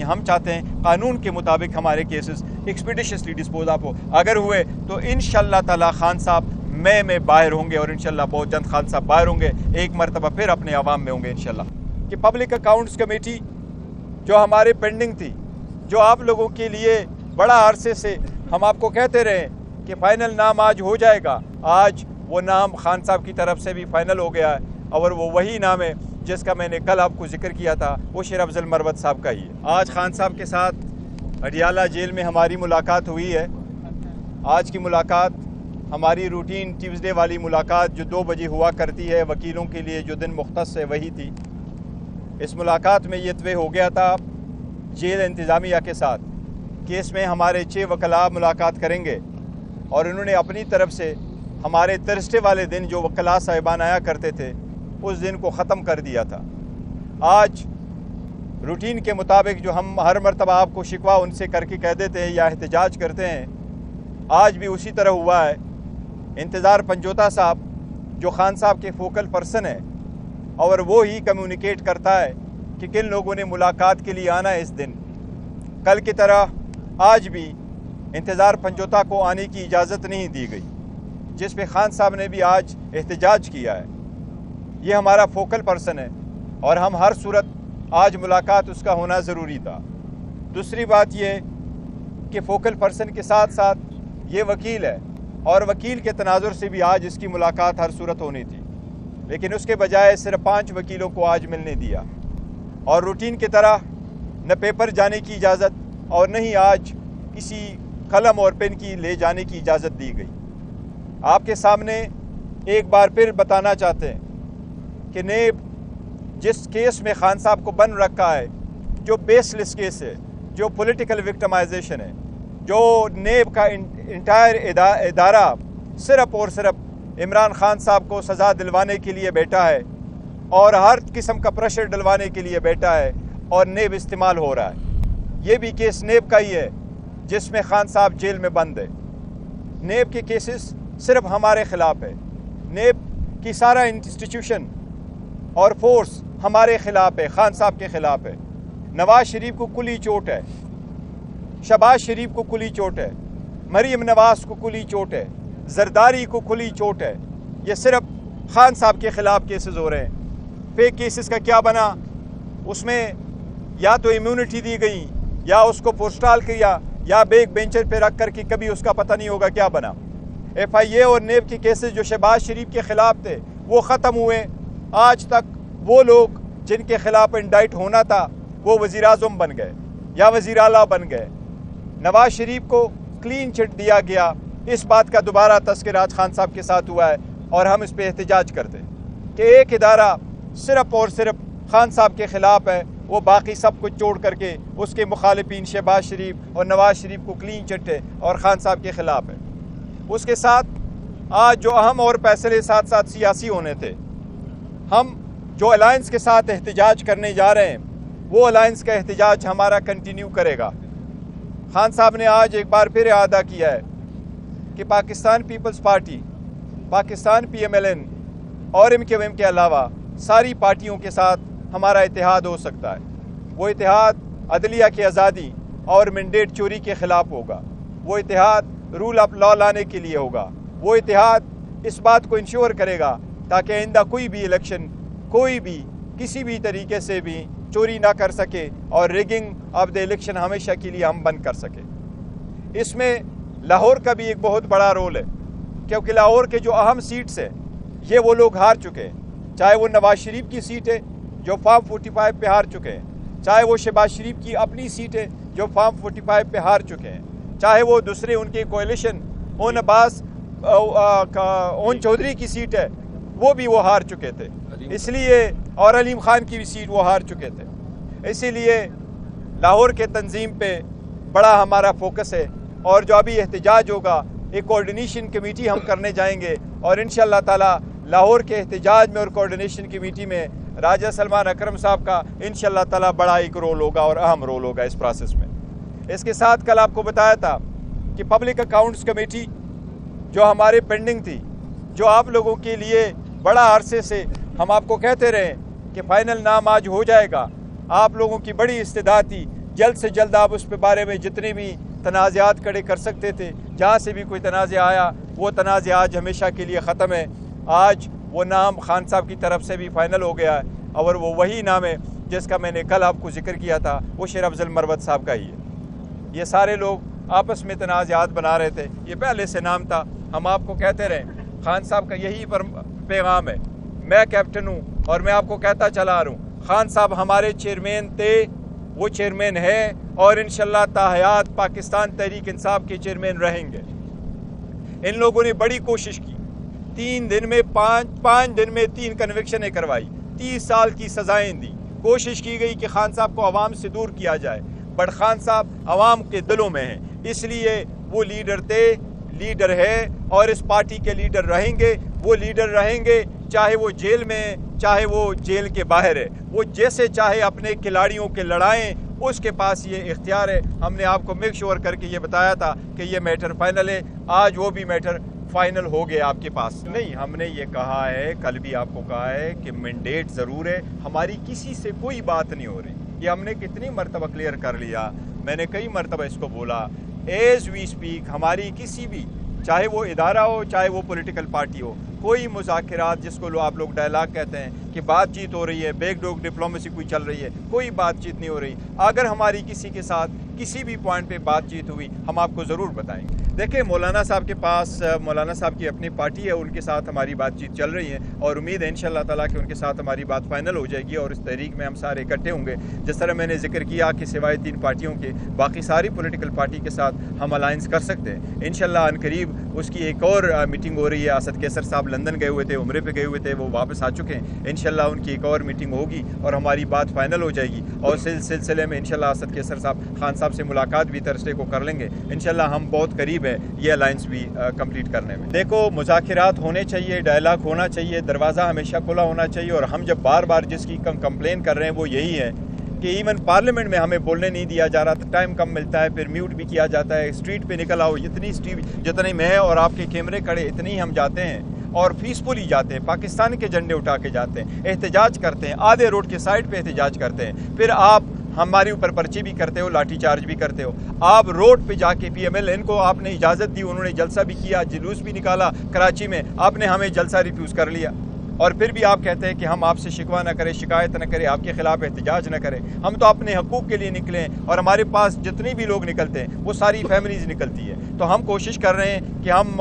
ہم چاہتے ہیں قانون کے مطابق ہمارے کیسز ایکسپیڈیشسلی ڈسپوز آف ہو. اگر ہوئے تو انشاءاللہ تعالی خان صاحب میں باہر ہوں گے، اور انشاءاللہ بہت جلد خان صاحب باہر ہوں گے، ایک مرتبہ پھر اپنے عوام میں ہوں گے انشاءاللہ. کہ پبلک اکاؤنٹس کمیٹی جو ہمارے پینڈنگ تھی، جو آپ لوگوں کے لیے بڑا عرصے سے ہم آپ کو کہتے رہے کہ فائنل نام آج ہو جائے گا، آج وہ نام خان صاحب کی طرف سے بھی فائنل ہو گیا ہے، اور وہ وہی نام ہے جس کا میں نے کل آپ کو ذکر کیا تھا، وہ شیر افضل مروت صاحب کا ہی ہے. آج خان صاحب کے ساتھ اڈیالہ جیل میں ہماری ملاقات ہوئی ہے. آج کی ملاقات ہماری روٹین ٹیوزڈے والی ملاقات جو 2 بجے ہوا کرتی ہے، وکیلوں کے لیے جو دن مختص ہے وہی تھی. اس ملاقات میں یہ طے ہو گیا تھا جیل انتظامیہ کے ساتھ کہ اس میں ہمارے 6 وکلاء ملاقات کریں گے، اور انہوں نے اپنی طرف سے ہمارے تھرسڈے والے دن جو وکلاء صاحبان آیا کرتے تھے اس دن کو ختم کر دیا تھا. آج روٹین کے مطابق جو ہم ہر مرتبہ آپ کو شکوہ ان سے کر کے کہہ دیتے ہیں یا احتجاج کرتے ہیں، آج بھی اسی طرح ہوا ہے. انتظار پنجوتا صاحب جو خان صاحب کے فوکل پرسن ہے، اور وہ ہی کمیونیکیٹ کرتا ہے کہ کن لوگوں نے ملاقات کے لیے آنا ہے اس دن. کل کی طرح آج بھی انتظار پنجوتا کو آنے کی اجازت نہیں دی گئی، جس پہ خان صاحب نے بھی آج احتجاج کیا ہے. یہ ہمارا فوکل پرسن ہے اور ہم ہر صورت آج ملاقات اس کا ہونا ضروری تھا. دوسری بات یہ کہ فوکل پرسن کے ساتھ ساتھ یہ وکیل ہے، اور وکیل کے تناظر سے بھی آج اس کی ملاقات ہر صورت ہونی تھی، لیکن اس کے بجائے صرف 5 وکیلوں کو آج ملنے دیا، اور روٹین کی طرح نہ پیپر جانے کی اجازت اور نہ ہی آج کسی قلم اور پین کی لے جانے کی اجازت دی گئی. آپ کے سامنے ایک بار پھر بتانا چاہتے ہیں کہ نیب جس کیس میں خان صاحب کو بند رکھا ہے، جو بیس لیس کیس ہے، جو پولیٹیکل وکٹمائزیشن ہے، جو نیب کا انٹائر ادارہ صرف اور صرف عمران خان صاحب کو سزا دلوانے کے لیے بیٹھا ہے، اور ہر قسم کا پریشر ڈلوانے کے لیے بیٹھا ہے، اور نیب استعمال ہو رہا ہے. یہ بھی کیس نیب کا ہی ہے جس میں خان صاحب جیل میں بند ہے. نیب کے کیسز صرف ہمارے خلاف ہے. نیب کی سارا انسٹیٹیوشن اور فورس ہمارے خلاف ہے، خان صاحب کے خلاف ہے. نواز شریف کو کلی چوٹ ہے، شہباز شریف کو کلی چوٹ ہے، مریم نواز کو کلی چوٹ ہے، زرداری کو کلی چوٹ ہے. یہ صرف خان صاحب کے خلاف کیسز ہو رہے ہیں. فیک کیسز کا کیا بنا؟ اس میں یا تو امیونٹی دی گئی، یا اس کو پوسٹال کیا، یا بیک بینچر پہ رکھ کر کے کبھی اس کا پتہ نہیں ہوگا کیا بنا. ایف آئی اے اور نیب کے کیسز جو شہباز شریف کے خلاف تھے وہ ختم ہوئے. آج تک وہ لوگ جن کے خلاف انڈائٹ ہونا تھا وہ وزیر اعظم بن گئے یا وزیر اعلیٰ بن گئے. نواز شریف کو کلین چٹ دیا گیا. اس بات کا دوبارہ تذکرہ آج خان صاحب کے ساتھ ہوا ہے، اور ہم اس پہ احتجاج کرتے کہ ایک ادارہ صرف اور صرف خان صاحب کے خلاف ہے، وہ باقی سب کچھ چھوڑ کر کے اس کے مخالفین شہباز شریف اور نواز شریف کو کلین چٹ ہے اور خان صاحب کے خلاف ہے. اس کے ساتھ آج جو اہم اور فیصلے ساتھ ساتھ سیاسی ہونے تھے، ہم جو الائنس کے ساتھ احتجاج کرنے جا رہے ہیں وہ الائنس کا احتجاج ہمارا کنٹینیو کرے گا. خان صاحب نے آج ایک بار پھر اعادہ کیا ہے کہ Pakistan Peoples Party, Pakistan P M L N اور ایم کیو ایم کے علاوہ ساری پارٹیوں کے ساتھ ہمارا اتحاد ہو سکتا ہے. وہ اتحاد عدلیہ کی آزادی اور مینڈیٹ چوری کے خلاف ہوگا. وہ اتحاد رول آف لا لانے کے لیے ہوگا. وہ اتحاد اس بات کو انشور کرے گا تاکہ آئندہ کوئی بھی الیکشن کوئی بھی کسی بھی طریقے سے بھی چوری نہ کر سکے، اور ریگنگ آف دا الیکشن ہمیشہ کے لیے ہم بند کر سکے. اس میں لاہور کا بھی ایک بہت بڑا رول ہے، کیونکہ لاہور کے جو اہم سیٹس ہیں یہ وہ لوگ ہار چکے ہیں. چاہے وہ نواز شریف کی سیٹ ہے جو فارم 45 پہ ہار چکے ہیں، چاہے وہ شہباز شریف کی اپنی سیٹ ہے جو فارم 45 پہ ہار چکے ہیں، چاہے وہ دوسرے ان کے کوئلیشن اون عباس اون چودھری کی سیٹ ہے وہ بھی وہ ہار چکے تھے، اس لیے اور علیم خان کی بھی سیٹ وہ ہار چکے تھے. اسی لیے لاہور کے تنظیم پہ بڑا ہمارا فوکس ہے، اور جو ابھی احتجاج ہوگا ایک کوارڈینیشن کمیٹی ہم کرنے جائیں گے، اور انشاءاللہ تعالی لاہور کے احتجاج میں اور کوارڈینیشن کمیٹی میں راجہ سلمان اکرم صاحب کا انشاءاللہ تعالی بڑا ایک رول ہوگا اور اہم رول ہوگا اس پروسیس میں. اس کے ساتھ کل آپ کو بتایا تھا کہ پبلک اکاؤنٹس کمیٹی جو ہمارے پینڈنگ تھی، جو آپ لوگوں کے لیے بڑا عرصے سے ہم آپ کو کہتے رہے کہ فائنل نام آج ہو جائے گا. آپ لوگوں کی بڑی استدعا تھی جلد سے جلد آپ اس پہ بارے میں جتنے بھی تنازعات کھڑے کر سکتے تھے، جہاں سے بھی کوئی تنازع آیا وہ تنازع آج ہمیشہ کے لیے ختم ہے۔ آج وہ نام خان صاحب کی طرف سے بھی فائنل ہو گیا ہے، اور وہ وہی نام ہے جس کا میں نے کل آپ کو ذکر کیا تھا، وہ شیر افضل مروت صاحب کا ہی ہے۔ یہ سارے لوگ آپس میں تنازعات بنا رہے تھے، یہ پہلے سے نام تھا، ہم آپ کو کہتے رہے خان صاحب کا یہی پیغام ہے۔ میں کیپٹن ہوں اور میں آپ کو کہتا چلا رہا ہوں، خان صاحب ہمارے چیئرمین تھے، وہ چیئرمین ہے، اور انشاءاللہ تا حیات پاکستان تحریک انصاف کے چیئرمین رہیں گے۔ ان لوگوں نے بڑی کوشش کی، 3 دن میں 5 دن میں 3 کنوکشنیں کروائی، 30 سال کی سزائیں دی، کوشش کی گئی کہ خان صاحب کو عوام سے دور کیا جائے، بٹ خان صاحب عوام کے دلوں میں ہیں، اس لیے وہ لیڈر تھے، لیڈر ہے، اور اس پارٹی کے لیڈر رہیں گے۔ وہ لیڈر رہیں گے چاہے وہ جیل میں ہے، چاہے وہ جیل کے باہر ہے، وہ جیسے چاہے اپنے کھلاڑیوں کے لڑائیں، اس کے پاس یہ اختیار ہے۔ ہم نے آپ کو میک شور کر کے یہ بتایا تھا کہ یہ میٹر فائنل ہے، آج وہ بھی میٹر فائنل ہو گیا آپ کے پاس۔ نہیں، ہم نے یہ کہا ہے، کل بھی آپ کو کہا ہے کہ مینڈیٹ ضرور ہے، ہماری کسی سے کوئی بات نہیں ہو رہی، یہ ہم نے کتنی مرتبہ کلیئر کر لیا، میں نے کئی مرتبہ اس کو بولا۔ ایز وی اسپیک ہماری کسی بھی، چاہے وہ ادارہ ہو چاہے وہ پولیٹیکل پارٹی ہو، کوئی مذاکرات جس کو آپ لوگ ڈائلاگ کہتے ہیں کہ بات چیت ہو رہی ہے، بیک ڈور ڈپلومیسی کوئی چل رہی ہے، کوئی بات چیت نہیں ہو رہی۔ اگر ہماری کسی کے ساتھ کسی بھی پوائنٹ پہ بات چیت ہوئی ہم آپ کو ضرور بتائیں گے۔ دیکھیں، مولانا صاحب کے پاس، مولانا صاحب کی اپنی پارٹی ہے، ان کے ساتھ ہماری بات چیت چل رہی ہے، اور امید ہے انشاءاللہ تعالیٰ کہ ان کے ساتھ ہماری بات فائنل ہو جائے گی، اور اس تحریک میں ہم سارے اکٹھے ہوں گے۔ جس طرح میں نے ذکر کیا کہ سوائے 3 پارٹیوں کے باقی ساری پولیٹیکل پارٹی کے ساتھ ہم الائنس کر سکتے ہیں انشاءاللہ۔ ان قریب اس کی ایک اور میٹنگ ہو رہی ہے، اسد کیسر صاحب لندن گئے ہوئے تھے، عمرے پہ گئے ہوئے تھے، وہ واپس آ چکے ہیں، انشاءاللہ ان کی ایک اور میٹنگ ہوگی اور ہماری بات فائنل ہو جائے گی، اور اس سلسلے میں انشاءاللہ اسد کیسر صاحب خان صاحب سے ملاقات بھی تھرسڈے کو کر لیں گے انشاءاللہ۔ ہم بہت قریب ہے یہ الائنس بھی کمپلیٹ کرنے میں۔ دیکھو، مذاکرات ہونے چاہیے، ڈائلاگ ہونا چاہیے، دروازہ ہمیشہ کھلا ہونا چاہیے، اور ہم جب بار بار جس کی کمپلین کر رہے ہیں وہ یہی ہے کہ ایون پارلیمنٹ میں ہمیں بولنے نہیں دیا جا رہا، ٹائم کم ملتا ہے، پھر میوٹ بھی کیا جاتا ہے، اسٹریٹ پہ نکل آؤ، جتنی میں اور آپ کے کیمرے کھڑے اتنی ہم جاتے ہیں اور پیسفلی جاتے ہیں، پاکستان کے جھنڈے اٹھا کے جاتے ہیں، احتجاج کرتے ہیں، آدھے روڈ کے سائڈ پہ احتجاج کرتے ہیں، پھر آپ ہمارے اوپر پرچے بھی کرتے ہو، لاٹھی چارج بھی کرتے ہو، آپ روڈ پہ جا کے پی ایم ایل ان کو آپ نے اجازت دی، انہوں نے جلسہ بھی کیا، جلوس بھی نکالا کراچی میں، آپ نے ہمیں جلسہ ریفیوز کر لیا، اور پھر بھی آپ کہتے ہیں کہ ہم آپ سے شکوہ نہ کریں، شکایت نہ کریں، آپ کے خلاف احتجاج نہ کریں۔ ہم تو اپنے حقوق کے لیے نکلے ہیں، اور ہمارے پاس جتنے بھی لوگ نکلتے ہیں وہ ساری فیملیز نکلتی ہے، تو ہم کوشش کر رہے ہیں کہ ہم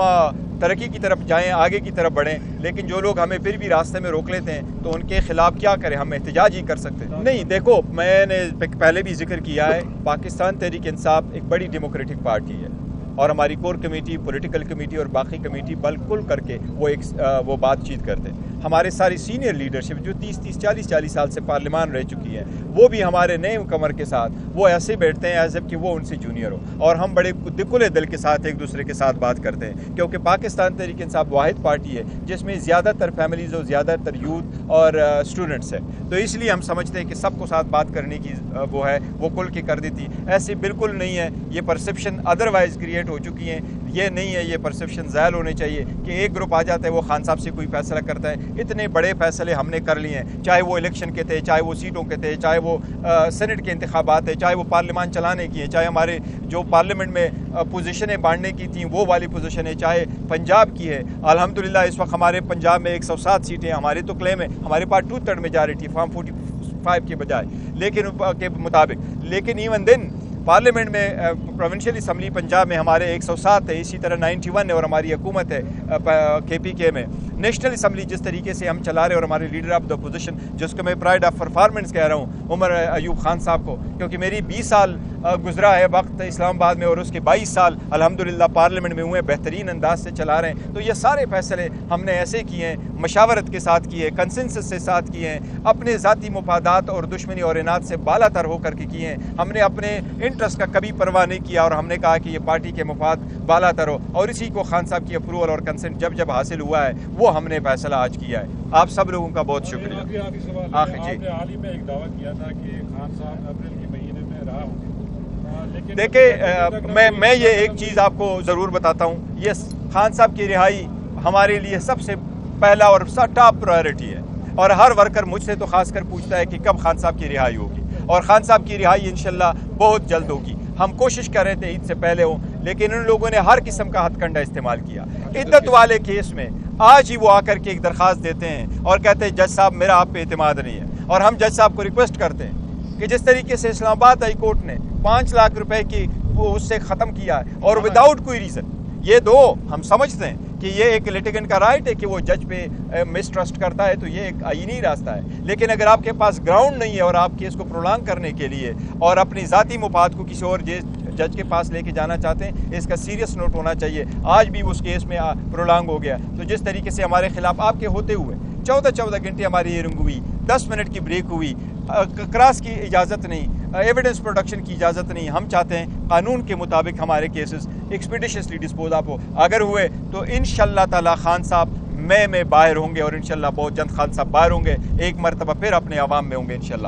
ترقی کی طرف جائیں، آگے کی طرف بڑھیں، لیکن جو لوگ ہمیں پھر بھی راستے میں روک لیتے ہیں تو ان کے خلاف کیا کریں، ہم احتجاج ہی کر سکتے ہیں۔ نہیں، دیکھو، میں نے پہلے بھی ذکر کیا ہے، پاکستان تحریک انصاف ایک بڑی ڈیموکریٹک پارٹی ہے، اور ہماری کور کمیٹی، پولیٹیکل کمیٹی اور باقی کمیٹی بالکل کر کے وہ بات چیت کرتے ہیں۔ ہمارے ساری سینئر لیڈرشپ جو 30-40 سال سے پارلیمان رہ چکی ہے، وہ بھی ہمارے نئے کمر کے ساتھ وہ ایسے بیٹھتے ہیں ایز اف کہ وہ ان سے جونیئر ہو، اور ہم بڑے کھلے دل کے ساتھ ایک دوسرے کے ساتھ بات کرتے ہیں، کیونکہ پاکستان تحریک انصاف واحد پارٹی ہے جس میں زیادہ تر فیملیز اور زیادہ تر یوتھ اور اسٹوڈنٹس ہیں، تو اس لیے ہم سمجھتے ہیں کہ سب کو ساتھ بات کرنے کی وہ ہے، وہ کھل کے کر دیتی۔ ایسے بالکل نہیں ہے، یہ پرسیپشن ادروائز کریٹ ہو چکی ہیں، یہ نہیں ہے، یہ پرسیپشن زائل ہونے چاہیے کہ ایک گروپ آ جاتا ہے وہ خان صاحب سے کوئی فیصلہ کرتا ہے۔ اتنے بڑے فیصلے ہم نے کر لیے ہیں، چاہے وہ الیکشن کے تھے، چاہے وہ سیٹوں کے تھے، چاہے وہ سینٹ کے انتخابات ہیں، چاہے وہ پارلیمان چلانے کی ہیں، چاہے ہمارے جو پارلیمنٹ میں پوزیشنیں بانٹنے کی تھیں وہ والی پوزیشنیں، چاہے پنجاب کی ہے۔ الحمدللہ اس وقت ہمارے پنجاب میں 107 سیٹیں، ہمارے تو کلیم ہے ہمارے پاس 2/3 میجارٹی فارم 45 کے بجائے، لیکن کے مطابق، لیکن ایون دن پارلیمنٹ میں پروونشل اسمبلی پنجاب میں ہمارے 107 ہے، اسی طرح 91 ہے، اور ہماری حکومت ہے KPK میں۔ نیشنل اسمبلی جس طریقے سے ہم چلا رہے، اور ہمارے لیڈر آف دا اپوزیشن جس کو میں پرائڈ آف پرفارمنس کہہ رہا ہوں، عمر ایوب خان صاحب کو، کیونکہ میری 20 سال گزرا ہے وقت اسلام آباد میں، اور اس کے 22 سال الحمدللہ پارلیمنٹ میں ہوئے، بہترین انداز سے چلا رہے ہیں، تو یہ سارے فیصلے ہم نے ایسے کیے ہیں، مشاورت کے ساتھ کیے، کنسنسس سے ساتھ کیے ہیں، اپنے ذاتی مفادات اور دشمنی اور اناد سے بالا تر ہو کر کے کیے ہیں۔ ہم نے اپنے انٹرسٹ کا کبھی پرواہ نہیں کیا، اور ہم نے کہا کہ یہ پارٹی کے مفاد بالا تر ہو، اور اسی کو خان صاحب کی اپروول اور کنسنٹ جب حاصل ہوا ہے وہ ہم نے فیصلہ آج کیا ہے۔ آپ سب لوگوں کا بہت شکریہ۔ جی، حال ہی میں ایک دعویٰ کیا تھا کہ خان صاحب اپریل کے مہینے میں رہا ہوں، دیکھیں، میں یہ ایک چیز آپ کو ضرور بتاتا ہوں، یہ خان صاحب کی رہائی ہمارے لیے سب سے پہلا اور ٹاپ پرائیورٹی ہے، اور ہر ورکر مجھ سے تو خاص کر پوچھتا ہے کہ کب خان صاحب کی رہائی ہوگی۔ اور خان صاحب کی رہائی انشاءاللہ بہت جلد ہوگی. ہم کوشش کر رہے تھے عید سے پہلے ہوں، لیکن ان لوگوں نے ہر قسم کا ہتھ کنڈا استعمال کیا. عدت والے کیس میں آج ہی وہ آ کر کے ایک درخواست دیتے ہیں اور کہتے ہیں جج صاحب میرا آپ پہ اعتماد نہیں ہے. اور ہم جج صاحب کو ریکویسٹ کرتے ہیں کہ جس طریقے سے اسلام آباد ہائی کورٹ نے 5 لاکھ روپے کی وہ اس سے ختم کیا ہے اور وداؤٹ کوئی ریزن، یہ دو ہم سمجھتے ہیں کہ یہ ایک لیٹیگنٹ کا رائٹ ہے کہ وہ جج پہ مسٹرسٹ کرتا ہے، تو یہ ایک آئینی راستہ ہے. لیکن اگر آپ کے پاس گراؤنڈ نہیں ہے اور آپ کیس کو پرولانگ کرنے کے لیے اور اپنی ذاتی مفاد کو کسی اور جج کے پاس لے کے جانا چاہتے ہیں، اس کا سیریس نوٹ ہونا چاہیے. آج بھی اس کیس میں پرولانگ ہو گیا. تو جس طریقے سے ہمارے خلاف آپ کے ہوتے ہوئے 14 گھنٹے ہماری ہیئرنگ ہوئی، 10 منٹ کی بریک ہوئی، کراس کی اجازت نہیں، ایویڈنس پروڈکشن کی اجازت نہیں. ہم چاہتے ہیں قانون کے مطابق ہمارے کیسز ایکسپیڈیشسلی ڈسپوز آف ہو. اگر ہوئے تو انشاءاللہ تعالی خان صاحب میں باہر ہوں گے اور انشاءاللہ بہت جلد خان صاحب باہر ہوں گے، ایک مرتبہ پھر اپنے عوام میں ہوں گے انشاءاللہ.